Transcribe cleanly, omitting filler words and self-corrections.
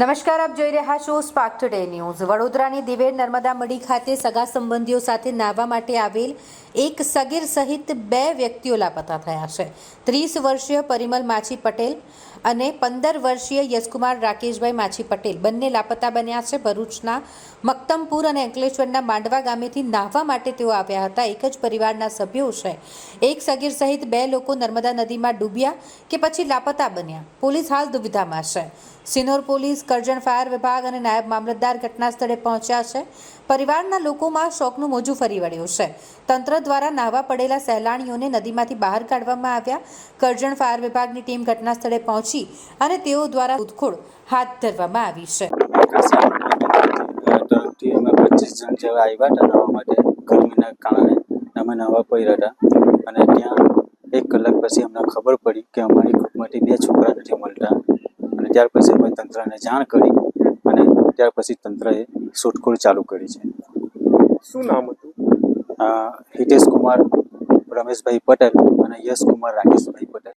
નમસ્કાર, આપ જોઈ રહ્યા છો સ્પાર્ક ટુડે ન્યૂઝ। વડોદરાની દિવેર નર્મદા મઢી ખાતે સગા સંબંધીઓ સાથે નાહવા માટે આવેલ એક સગીર સહિત 2 વ્યક્તિઓ લાપતા થયા છે। 30 વર્ષીય પરિમલ માછી પટેલ અને 15 વર્ષીય યશકુમાર રાકેશભાઈ માછી પટેલ બંને લાપતા બન્યા છે। ભરૂચના મક્તમપુર અને અંકલેશ્વરના માંડવા ગામેથી નાહવા માટે તેઓ આવ્યા હતા। એક જ પરિવારના સભ્યો છે। એક સગીર સહિત 2 લોકો નર્મદા નદીમાં ડૂબ્યા કે પછી લાપતા બન્યા। પોલીસ હાલ દુવિધામાં છે। સિનોર પોલીસ, કરજણ ફાયર વિભાગ અને નાયબ મામલતદાર ઘટના સ્થળે પહોંચ્યા છે। પરિવારના લોકોમાં શોકનું મોજું ફરી વળ્યું છે। તંત્ર દ્વારા નાહવા પડેલા સહેલાણીઓને નદીમાંથી બહાર કાઢવામાં આવ્યા। કરજણ ફાયર વિભાગની ટીમ ઘટના સ્થળે પહોંચી અને તેઓ દ્વારા શોધખોળ હાથ ધરવામાં આવી છે। તરફથી અમે 25 જણ જેવા આવ્યા હતા નાહવા માટે। ગરમીના કારણે અમે નાહવા પડ્યા હતા અને ત્યાં 1 કલાક પછી અમને ખબર પડી કે અમારી ગ્રુપમાંથી 2 છોકરા નથી મળતા અને ત્યાર પછી અમે તંત્રને જાણ કરી અને ત્યાર પછી તંત્રએ શોધખોળ ચાલુ કરી છે। શું નામ હતું? હિતેશ કુમાર રમેશભાઈ પટેલ અને યશ કુમાર રાકેશભાઈ પટેલ।